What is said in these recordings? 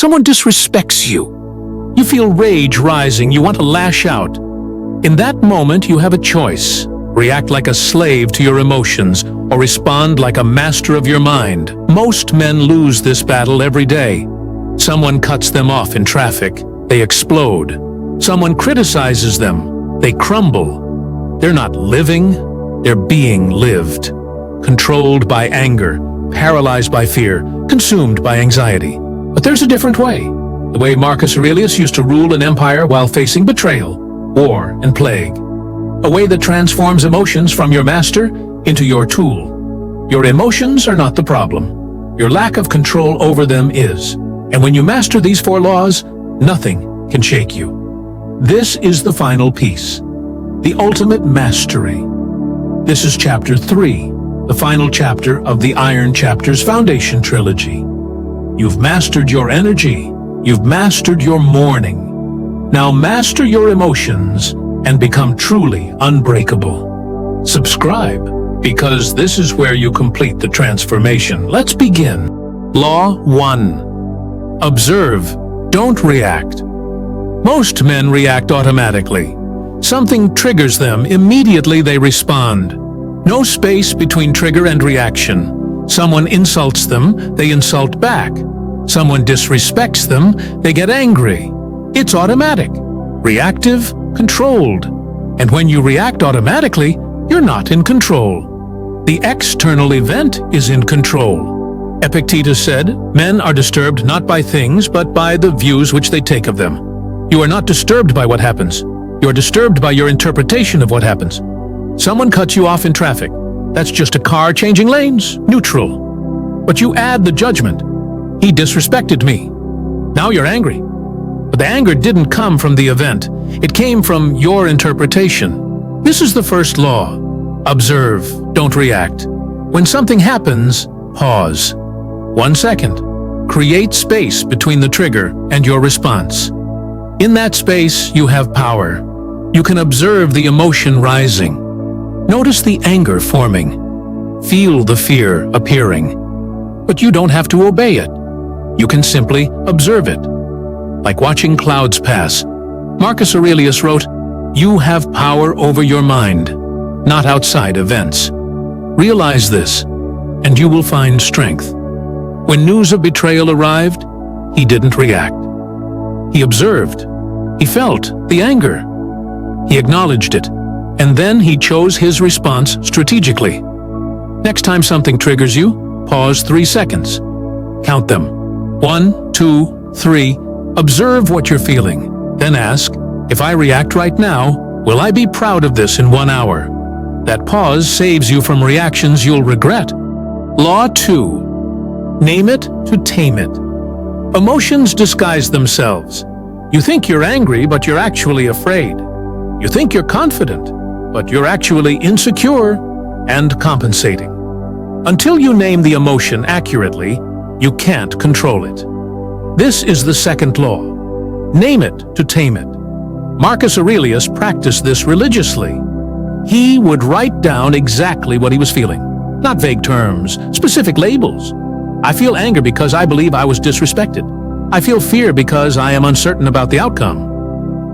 Someone disrespects you. You feel rage rising, you want to lash out. In that moment, you have a choice. React like a slave to your emotions, or respond like a master of your mind. Most men lose this battle every day. Someone cuts them off in traffic, they explode. Someone criticizes them, they crumble. They're not living, they're being lived. Controlled by anger, paralyzed by fear, consumed by anxiety. But there's a different way. The way Marcus Aurelius used to rule an empire while facing betrayal, war, and plague. A way that transforms emotions from your master into your tool. Your emotions are not the problem. Your lack of control over them is. And when you master these 4 laws, nothing can shake you. This is the final piece. The ultimate mastery. This is chapter 3, the final chapter of the Iron Chapters Foundation Trilogy. You've mastered your energy. You've mastered your mourning. Now master your emotions and become truly unbreakable. Subscribe, because this is where you complete the transformation. Let's begin. Law 1. Observe, don't react. Most men react automatically. Something triggers them, immediately they respond. No space between trigger and reaction. Someone insults them, they insult back. Someone disrespects them, they get angry. It's automatic. Reactive, controlled. And when you react automatically, you're not in control. The external event is in control. Epictetus said, men are disturbed not by things, but by the views which they take of them. You are not disturbed by what happens. You are disturbed by your interpretation of what happens. Someone cuts you off in traffic. That's just a car changing lanes, neutral. But you add the judgment. He disrespected me. Now you're angry. But the anger didn't come from the event. It came from your interpretation. This is the first law. Observe, don't react. When something happens, pause. 1 second. Create space between the trigger and your response. In that space, you have power. You can observe the emotion rising. Notice the anger forming. Feel the fear appearing. But you don't have to obey it. You can simply observe it. Like watching clouds pass. Marcus Aurelius wrote, "You have power over your mind, not outside events." Realize this, and you will find strength. When news of betrayal arrived, he didn't react. He observed. He felt the anger. He acknowledged it, and then he chose his response strategically. Next time something triggers you, pause 3 seconds. Count them. 1, 2, 3. Observe what you're feeling. Then ask, if I react right now, will I be proud of this in 1 hour? That pause saves you from reactions you'll regret. Law 2. Name it to tame it. Emotions disguise themselves. You think you're angry, but you're actually afraid. You think you're confident, but you're actually insecure and compensating. Until you name the emotion accurately, you can't control it. This is the second law. Name it to tame it. Marcus Aurelius practiced this religiously. He would write down exactly what he was feeling. Not vague terms, specific labels. I feel anger because I believe I was disrespected. I feel fear because I am uncertain about the outcome.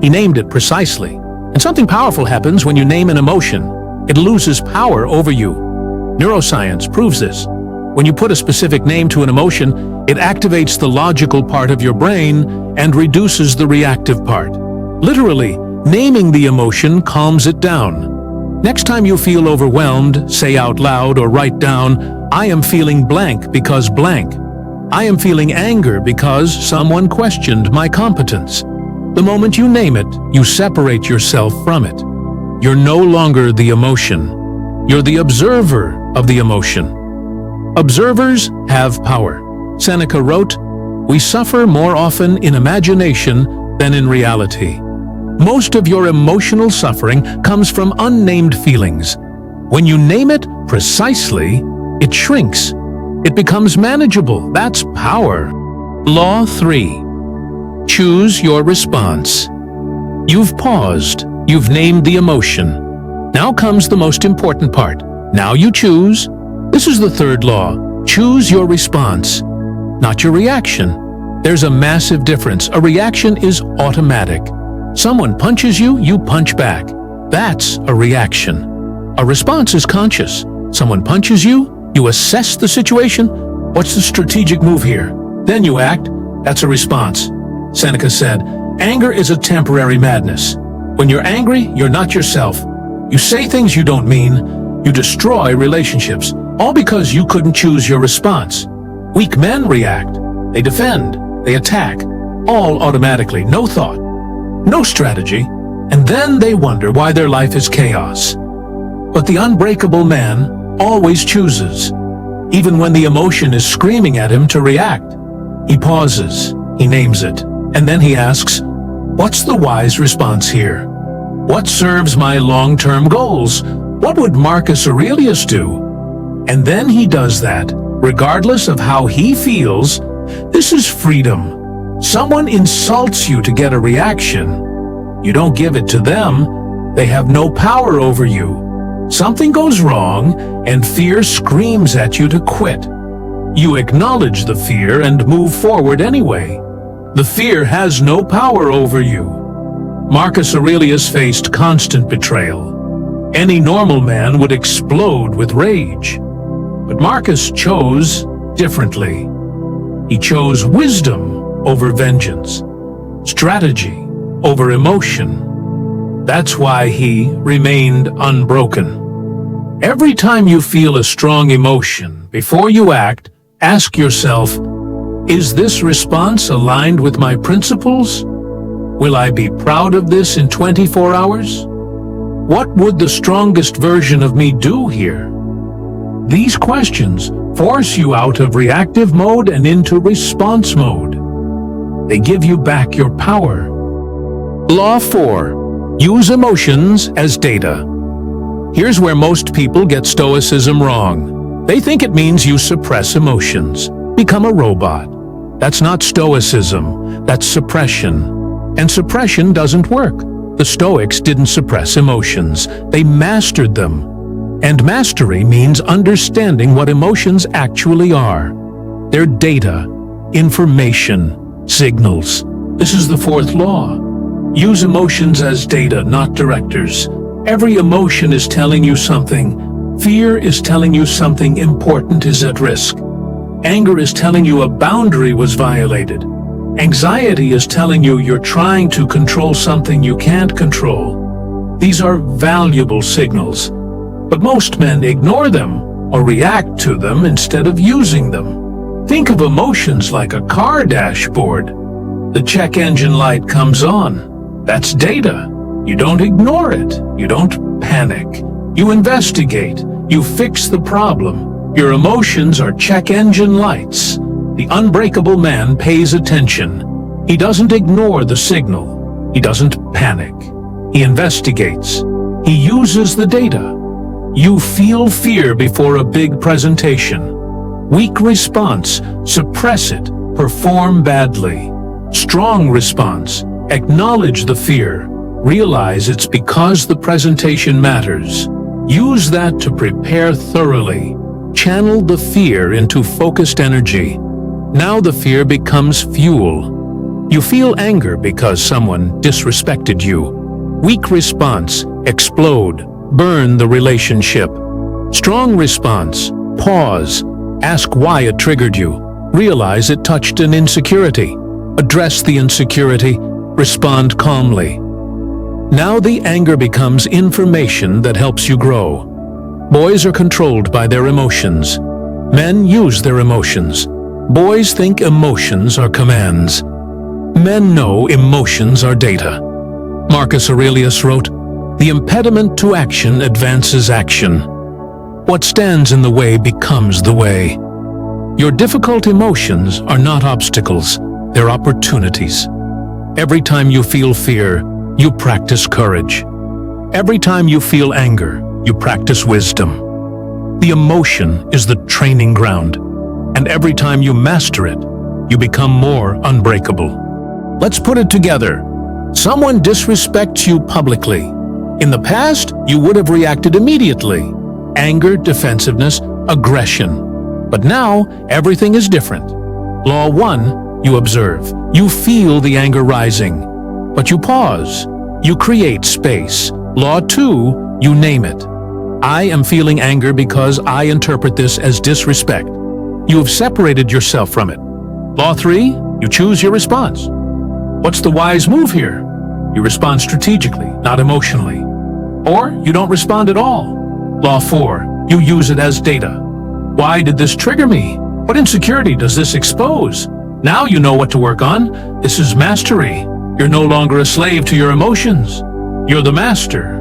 He named it precisely. And something powerful happens when you name an emotion. It loses power over you. Neuroscience proves this. When you put a specific name to an emotion, it activates the logical part of your brain and reduces the reactive part. Literally, naming the emotion calms it down. Next time you feel overwhelmed, say out loud or write down, I am feeling blank because blank. I am feeling anger because someone questioned my competence. The moment you name it, you separate yourself from it. You're no longer the emotion. You're the observer of the emotion. Observers have power. Seneca wrote, "We suffer more often in imagination than in reality." Most of your emotional suffering comes from unnamed feelings. When you name it precisely, it shrinks. It becomes manageable. That's power. Law 3. Choose your response. You've paused. You've named the emotion. Now comes the most important part. Now you choose. This is the third law. Choose your response, not your reaction. There's a massive difference. A reaction is automatic. Someone punches you, you punch back. That's a reaction. A response is conscious. Someone punches you, you assess the situation. What's the strategic move here? Then you act. That's a response. Seneca said, "Anger is a temporary madness. When you're angry, you're not yourself. You say things you don't mean. You destroy relationships, all because you couldn't choose your response." Weak men react. They defend. They attack. All automatically. No thought. No strategy. And then they wonder why their life is chaos. But the unbreakable man always chooses. Even when the emotion is screaming at him to react, he pauses, he names it, and then he asks, what's the wise response here? What serves my long-term goals? What would Marcus Aurelius do? And then he does that, regardless of how he feels. This is freedom. Someone insults you to get a reaction. You don't give it to them. They have no power over you. Something goes wrong, and fear screams at you to quit. You acknowledge the fear and move forward anyway. The fear has no power over you. Marcus Aurelius faced constant betrayal. Any normal man would explode with rage. But Marcus chose differently. He chose wisdom over vengeance, strategy over emotion. That's why he remained unbroken. Every time you feel a strong emotion, before you act, ask yourself, is this response aligned with my principles? Will I be proud of this in 24 hours? What would the strongest version of me do here? These questions force you out of reactive mode and into response mode. They give you back your power. Law 4. Use emotions as data. Here's where most people get Stoicism wrong. They think it means you suppress emotions, become a robot. That's not Stoicism, that's suppression. And suppression doesn't work. The Stoics didn't suppress emotions, they mastered them. And mastery means understanding what emotions actually are. They're data, information, signals. This is the fourth law. Use emotions as data, not directors. Every emotion is telling you something. Fear is telling you something important is at risk. Anger is telling you a boundary was violated. Anxiety is telling you you're trying to control something you can't control. These are valuable signals, but most men ignore them or react to them instead of using them. Think of emotions like a car dashboard. The check engine light comes on. That's data. You don't ignore it. You don't panic. You investigate. You fix the problem. Your emotions are check engine lights. The unbreakable man pays attention. He doesn't ignore the signal. He doesn't panic. He investigates. He uses the data. You feel fear before a big presentation. Weak response, suppress it, perform badly. Strong response, acknowledge the fear. Realize it's because the presentation matters. Use that to prepare thoroughly. Channel the fear into focused energy. Now the fear becomes fuel. You feel anger because someone disrespected you. Weak response, explode, burn the relationship. Strong response, pause, ask why it triggered you. Realize it touched an insecurity. Address the insecurity, respond calmly. Now the anger becomes information that helps you grow. Boys are controlled by their emotions. Men use their emotions. Boys think emotions are commands. Men know emotions are data. Marcus Aurelius wrote, "The impediment to action advances action. What stands in the way becomes the way." Your difficult emotions are not obstacles, they're opportunities. Every time you feel fear, you practice courage. Every time you feel anger, you practice wisdom. The emotion is the training ground, and every time you master it, you become more unbreakable. Let's put it together. Someone disrespects you publicly. In the past, you would have reacted immediately. Anger, defensiveness, aggression. But now, everything is different. Law 1, You observe. You feel the anger rising. But you pause. You create space. Law 2, you name it. I am feeling anger because I interpret this as disrespect. You have separated yourself from it. Law 3, you choose your response. What's the wise move here? You respond strategically, not emotionally. Or you don't respond at all. Law 4, you use it as data. Why did this trigger me? What insecurity does this expose? Now you know what to work on. This is mastery. You're no longer a slave to your emotions. You're the master.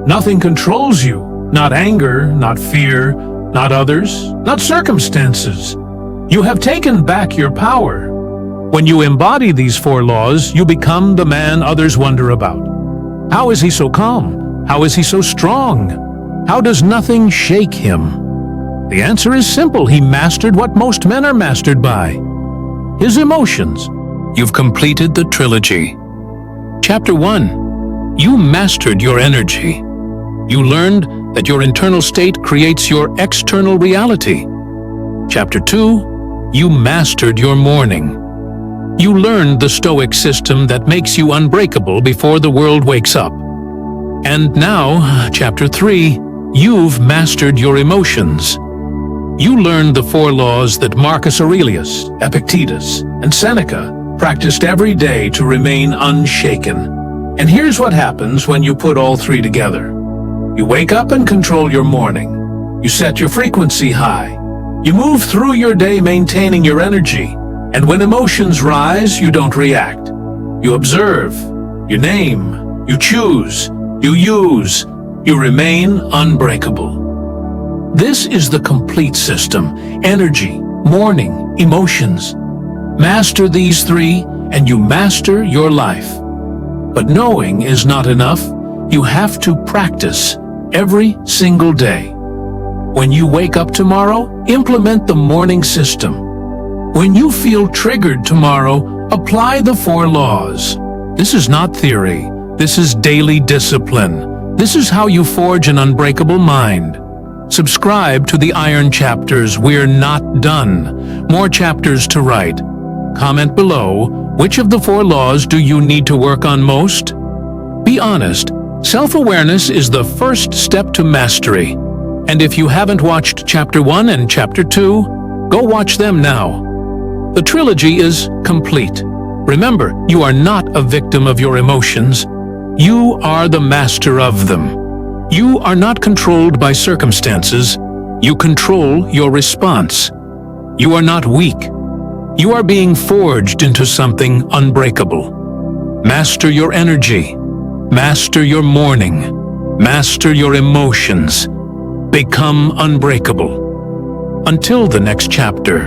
Nothing controls you. Not anger, not fear, not others, not circumstances. You have taken back your power. When you embody these 4 laws, you become the man others wonder about. How is he so calm? How is he so strong? How does nothing shake him? The answer is simple. He mastered what most men are mastered by: his emotions. You've completed the trilogy. Chapter 1. You mastered your energy. You learned that your internal state creates your external reality. Chapter 2. You mastered your mourning. You learned the Stoic system that makes you unbreakable before the world wakes up. And now, Chapter 3, you've mastered your emotions. You learned the 4 laws that Marcus Aurelius, Epictetus, and Seneca practiced every day to remain unshaken. And here's what happens when you put all 3 together. You wake up and control your morning. You set your frequency high. You move through your day maintaining your energy. And when emotions rise, you don't react. You observe. You name. You choose. You use. You remain unbreakable. This is the complete system: energy, morning, emotions. Master these 3, and you master your life. But knowing is not enough. You have to practice every single day. When you wake up tomorrow, implement the morning system. When you feel triggered tomorrow, apply the 4 laws. This is not theory. This is daily discipline. This is how you forge an unbreakable mind. Subscribe to the Iron Chapters. We're not done. More chapters to write. Comment below, which of the 4 laws do you need to work on most? Be honest. Self-awareness is the first step to mastery. And if you haven't watched Chapter 1 and Chapter 2, go watch them now. The trilogy is complete. Remember, you are not a victim of your emotions. You are the master of them. You are not controlled by circumstances. You control your response. You are not weak. You are being forged into something unbreakable. Master your energy. Master your mourning. Master your emotions. Become unbreakable. Until the next chapter.